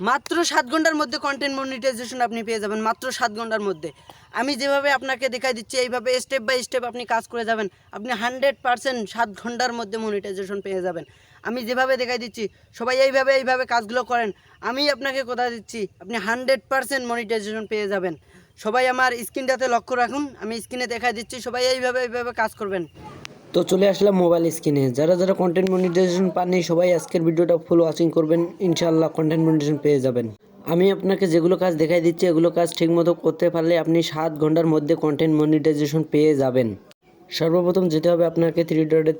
মাত্র 7 ঘন্টার মধ্যে কন্টেন্ট মনিটাইজেশন আপনি পেয়ে যাবেন, মাত্র 7 ঘন্টার মধ্যে। আমি যেভাবে আপনাকে দেখাই দিচ্ছি এইভাবে স্টেপ বাই স্টেপ আপনি কাজ করে যাবেন, আপনি 100% 7 ঘন্টার মধ্যে মনিটাইজেশন পেয়ে যাবেন। আমি যেভাবে দেখাই দিচ্ছি সবাই এইভাবে কাজগুলো করেন। আমি আপনাকে কথা দিচ্ছি আপনি 100% মনিটাইজেশন পেয়ে যাবেন। সবাই আমার স্ক্রিনটাতে লক্ষ্য রাখুন, আমি স্ক্রিনে দেখাই দিচ্ছি, সবাই এইভাবে কাজ করবেন। তো চলে আসলাম মোবাইল স্ক্রিনে। যারা কন্টেন্ট মনিটাইজেশন পাননি সবাই আজকের ভিডিওটা ফুল ওয়াচিং করবেন, ইনশাআল্লাহ কন্টেন্ট মনিটাইজেশন পেয়ে যাবেন। আমি আপনাকে যেগুলো কাজ দেখাই দিচ্ছি এগুলো কাজ ঠিকমতো করতে পারলে আপনি 7 ঘন্টার মধ্যে কন্টেন্ট মনিটাইজেশন পেয়ে যাবেন। সর্বপ্রথম যেতে হবে আপনাকে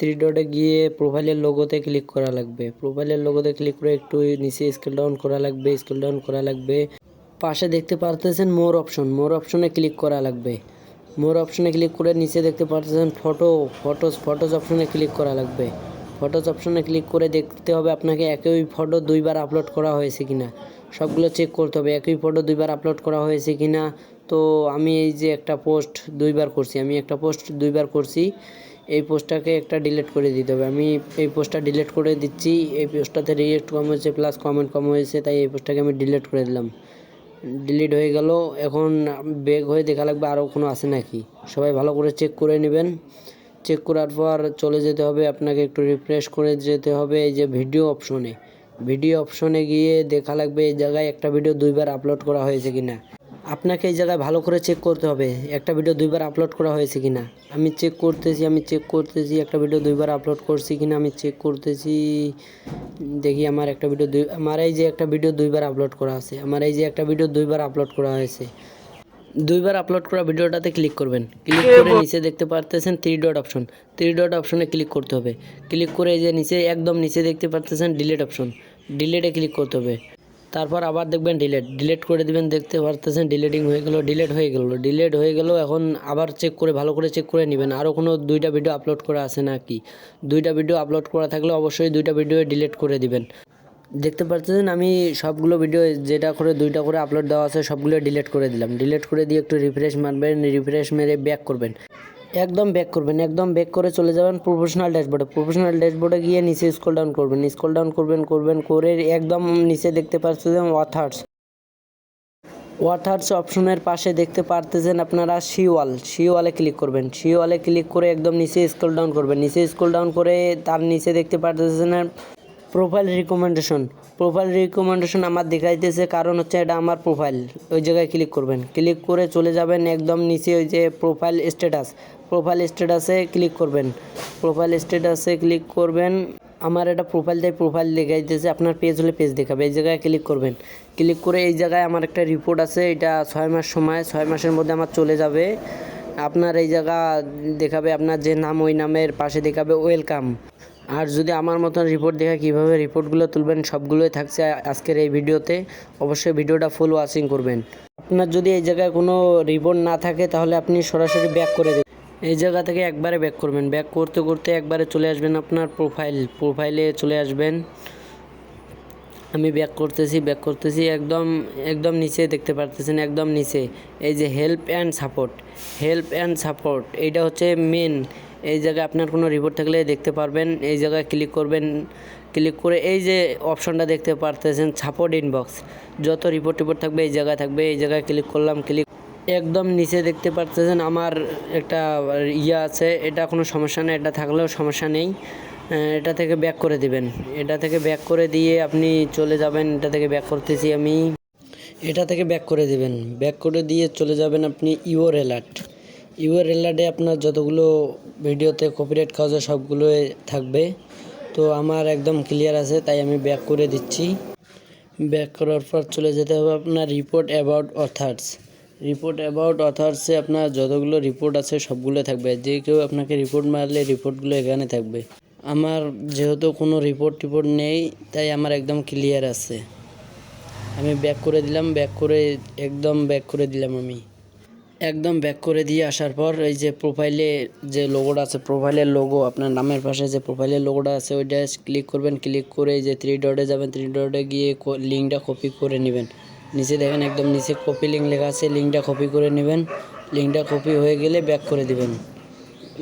থ্রি ডটে গিয়ে প্রোফাইলের লোগোতে ক্লিক করা লাগবে। প্রোফাইলের লোগোতে ক্লিক করে একটু নিচে স্ক্রল ডাউন করা লাগবে। পাশে দেখতে পারতেছেন মোর অপশনে ক্লিক করা লাগবে। মোর অপশনে ক্লিক করে নিচে দেখতে পাচ্ছেন ফটোজ অপশনে ক্লিক করা লাগবে। ফটোজ অপশনে ক্লিক করে দেখতে হবে আপনাকে একই ফটো দুইবার আপলোড করা হয়েছে কিনা, সবগুলো চেক করতে হবে একই ফটো দুইবার আপলোড করা হয়েছে কিনা। তো আমি এই যে একটা পোস্ট দুইবার করছি, এই পোস্টটাকে একটা ডিলিট করে দিতে হবে। আমি এই পোস্টটা ডিলিট করে দিচ্ছি। এই পোস্টটাতে রিয়েক্ট কম হয়েছে প্লাস কমেন্ট কম হয়েছে, তাই এই পোস্টটাকে আমি ডিলিট করে দিলাম। ডিলিট হয়ে গেল। এখন ব্যাক হয়ে দেখা লাগবে আরও কোনো আছে নাকি, সবাই ভালো করে চেক করে নেবেন। চেক করার পর চলে যেতে হবে আপনাকে, একটু রিফ্রেশ করে যেতে হবে এই যে ভিডিও অপশনে গিয়ে দেখা লাগবে এই জায়গায় একটা ভিডিও দুইবার আপলোড করা হয়েছে কিনা। আপনাকে এই জায়গায় ভালো করে চেক করতে হবে একটা ভিডিও দুইবার আপলোড করা হয়েছে কিনা। আমি চেক করতেছি একটা ভিডিও দুইবার আপলোড করছি কিনা, আমি চেক করতেছি। দেখি আমার এই যে একটা ভিডিও দুইবার আপলোড করা আছে, দুইবার আপলোড করা হয়েছে। দুইবার আপলোড করা ভিডিওটাতে ক্লিক করবেন। ক্লিক করে নিচে দেখতে পারতেছেন থ্রি ডট অপশনে ক্লিক করতে হবে। ক্লিক করে এই যে একদম নিচে দেখতে পারতেছেন ডিলিটে ক্লিক করতে হবে। তারপর আবার দেখবেন ডিলিট করে দিবেন। দেখতে পারতেছেন ডিলিট হয়ে গেল। এখন আবার ভালো করে চেক করে নেবেন আরও কোনো দুইটা ভিডিও আপলোড করা আছে নাকি। দুইটা ভিডিও আপলোড করা থাকলে অবশ্যই দুইটা ভিডিও ডিলিট করে দিবেন। দেখতে পাচ্ছেন আমি সবগুলো ভিডিও দুইটা করে আপলোড দেওয়া আছে সবগুলো ডিলিট করে দিলাম। ডিলিট করে দিয়ে একটু রিফ্রেশ মারবেন, রিফ্রেশ মেরে ব্যাক করবেন। একদম ব্যাক করে চলে যাবেন প্রফেশনাল ড্যাশবোর্ডে গিয়ে নিচে স্ক্রল ডাউন করবেন করে একদম নিচে দেখতে পাচ্ছেন ওয়াথার্স অপশনের পাশে দেখতে পারতেছেন আপনারা শিওয়ালে ক্লিক করবেন। শিওয়ালে ক্লিক করে একদম নিচে স্ক্রল ডাউন করে তার নিচে দেখতে পারতেছেন প্রোফাইল রিকমেন্ডেশন আমার দেখাইতেছে, কারণ হচ্ছে এটা আমার প্রোফাইল। ওই জায়গায় ক্লিক করবেন। ক্লিক করে চলে যাবেন একদম নিচে ওই যে প্রোফাইল স্ট্যাটাসে ক্লিক করবেন। আমার এটা প্রোফাইল দেখাইতেছে, আপনার পেজ হলে পেজ দেখাবে। এই জায়গায় ক্লিক করবেন। ক্লিক করে এই জায়গায় আমার একটা রিপোর্ট আছে, এটা 6 মাস সময়, 6 মাসের মধ্যে আমার চলে যাবে। আপনার এই জায়গা দেখাবে আপনার যে নাম, ওই নামের পাশে দেখাবে ওয়েলকাম। আর যদি আমার মতন রিপোর্ট দেখা কীভাবে রিপোর্টগুলো তুলবেন সবগুলোই থাকছে আজকের এই ভিডিওতে। অবশ্যই ভিডিওটা ফুল ওয়াচিং করবেন। আপনার যদি এই জায়গায় কোনো রিপোর্ট না থাকে তাহলে আপনি সরাসরি ব্যাক করে দেবেন। এই জায়গা থেকে একবারে ব্যাক করবেন। ব্যাক করতে একবারে চলে আসবেন আপনার প্রোফাইলে চলে আসবেন। আমি ব্যাক করতেছি একদম নিচে দেখতে পারতেছেন, একদম নিচে এই যে হেল্প অ্যান্ড সাপোর্ট এইটা হচ্ছে মেন। এই জায়গায় আপনার কোনো রিপোর্ট থাকলে দেখতে পারবেন। এই জায়গায় ক্লিক করবেন। ক্লিক করে এই যে অপশনটা দেখতে পারতেছেন সাপোর্ট ইনবক্স, যত রিপোর্ট থাকবে এই জায়গায় ক্লিক করলাম। একদম নিচে দেখতে পারতেছেন আমার একটা আছে, এটা কোনো সমস্যা নেই, এটা থাকলেও সমস্যা নেই। এটা থেকে ব্যাক করে দিবেন। এটা থেকে ব্যাক করে দিয়ে আপনি চলে যাবেন। এটা থেকে ব্যাক করতেছি আমি। এটা থেকে ব্যাক করে দিবেন। ব্যাক করে দিয়ে চলে যাবেন আপনি ইউর অ্যালার্টে আপনার যতগুলো ভিডিওতে কপিরাইট খাওয়া যায় সবগুলো থাকবে। তো আমার একদম ক্লিয়ার আছে, তাই আমি ব্যাক করে দিচ্ছি। ব্যাক করার পর চলে যেতে হবে আপনার রিপোর্ট অ্যাবাউট অথার্সে আপনার যতগুলো রিপোর্ট আছে সবগুলো থাকবে। যে কেউ আপনাকে রিপোর্ট মারলে রিপোর্টগুলো এখানে থাকবে। আমার যেহেতু কোনো রিপোর্ট নেই তাই আমার একদম ক্লিয়ার আছে। আমি ব্যাক করে দিলাম। আমি একদম ব্যাক করে দিয়ে আসার পর এই যে প্রোফাইলে যে লোগোটা আছে, প্রোফাইলের লোগো আপনার নামের পাশে যে প্রোফাইলের লোগোটা আছে ওইটা ক্লিক করবেন। ক্লিক করে এই যে থ্রি ডটে যাবেন। থ্রি ডটে গিয়ে লিঙ্কটা কপি করে নেবেন। নিচে দেখেন একদম নিচে কপি লিঙ্ক লেখা আছে, লিঙ্কটা কপি করে নেবেন। লিঙ্কটা কপি হয়ে গেলে ব্যাক করে দিবেন।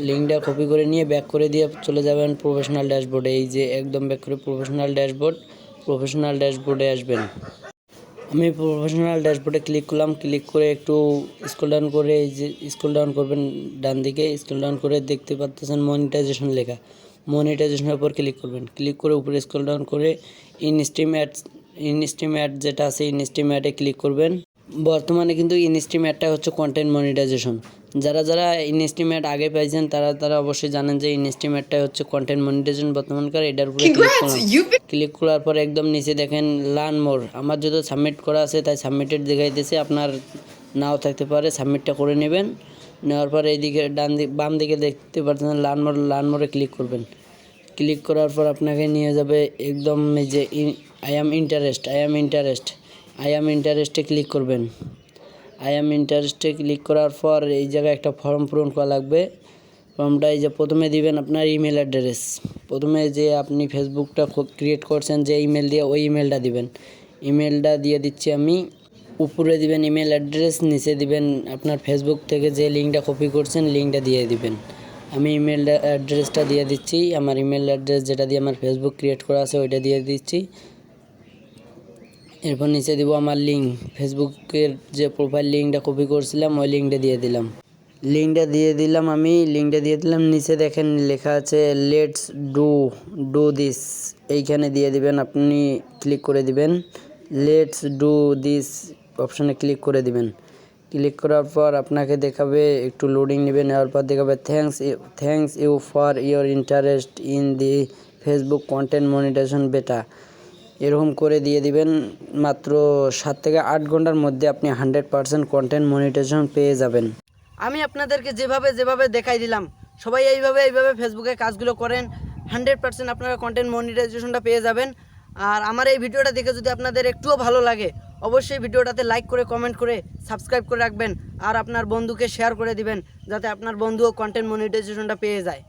লিঙ্কটা কপি করে নিয়ে ব্যাক করে দিয়ে চলে যাবেন প্রফেশনাল ড্যাশবোর্ডে। এই যে একদম ব্যাক করে প্রফেশনাল ড্যাশবোর্ডে আসবেন। আমি প্রফেশনাল ড্যাশবোর্ডে ক্লিক করলাম, ক্লিক করে একটু স্ক্রল ডাউন করে এই যে স্ক্রল ডাউন করবেন ডান দিকে, স্ক্রল ডাউন করে দেখতে পাচ্ছেন মনিটাইজেশন লেখা, মনিটাইজেশনের উপর ক্লিক করবেন, ক্লিক করে উপরে স্ক্রল ডাউন করে ইনস্ট্রিম অ্যাড যেটা আছে ইনস্ট্রিম অ্যাডে ক্লিক করবেন। বর্তমানে কিন্তু ইনস্ট্রিম অ্যাডটা হচ্ছে কন্টেন্ট মনিটাইজেশন। যারা ইনস্ট্রিম অ্যাড আগে পাইছেন তারা অবশ্যই জানেন যে ইনস্ট্রিম অ্যাডটা হচ্ছে কন্টেন্ট মনিটাইজেশন বর্তমানকার। এটার উপরে ক্লিক করলাম, ক্লিক করার পর একদম নিচে দেখেন লার্ন মোর, আমার যদি সাবমিট করা আছে তাই সাবমিটেড দেখাইতেছে, আপনার নাও থাকতে পারে, সাবমিটটা করে নেবেন। নেওয়ার পর এইদিকে বাম দিকে দেখতে পাচ্ছেন লার্ন মোরে ক্লিক করবেন, ক্লিক করার পর আপনাকে নিয়ে যাবে একদম এই যে আই অ্যাম ইন্টারেস্টে ক্লিক করবেন। আই অ্যাম ইন্টারেস্টে ক্লিক করার পর এই জায়গায় একটা ফর্ম পূরণ করা লাগবে। ফর্মটা এই যে প্রথমে দিবেন আপনার ইমেল অ্যাড্রেস, প্রথমে যে আপনি ফেসবুকটা ক্রিয়েট করছেন যে ইমেল দিয়ে ওই ইমেলটা দিবেন। ইমেলটা দিয়ে দিচ্ছি আমি। উপরে দিবেন ইমেল অ্যাড্রেস, নিচে দিবেন আপনার ফেসবুক থেকে যে লিঙ্কটা কপি করছেন লিঙ্কটা দিয়ে দিবেন। আমি ইমেল অ্যাড্রেসটা দিয়ে দিচ্ছি, আমার ইমেল অ্যাড্রেস যেটা দিয়ে আমার ফেসবুক ক্রিয়েট করা আছে ওইটা দিয়ে দিচ্ছি। এরপর নিচে দিব আমার লিঙ্ক, ফেসবুকের যে প্রোফাইল লিঙ্কটা কপি করছিলাম ওই লিঙ্কটা দিয়ে দিলাম। আমি লিঙ্কটা দিয়ে দিলাম। নিচে দেখেন লেখা আছে লেটস ডু দিস, এইখানে দিয়ে দিবেন, আপনি ক্লিক করে দিবেন। লেটস ডু দিস অপশানে ক্লিক করে দিবেন। ক্লিক করার পর আপনাকে দেখাবে, একটু লোডিং নেবে, নেওয়ার পর দেখাবে thanks you for your interest in the Facebook content monetization beta, এরকম করে দিয়ে দিবেন। মাত্র 7 থেকে 8 ঘন্টার মধ্যে আপনি 100% কন্টেন্ট মনিটাইজেশন পেয়ে যাবেন। আমি আপনাদেরকে যেভাবে দেখাই দিলাম, সবাই এইভাবে ফেসবুকে কাজগুলো করেন, 100% আপনারা কন্টেন্ট মনিটাইজেশনটা পেয়ে যাবেন। আর আমার এই ভিডিওটা দেখে যদি আপনাদের একটুও ভালো লাগে অবশ্যই ভিডিওটাতে লাইক করে কমেন্ট করে সাবস্ক্রাইব করে রাখবেন, আর আপনার বন্ধুকে শেয়ার করে দিবেন যাতে আপনার বন্ধুও কন্টেন্ট মনিটাইজেশনটা পেয়ে যায়।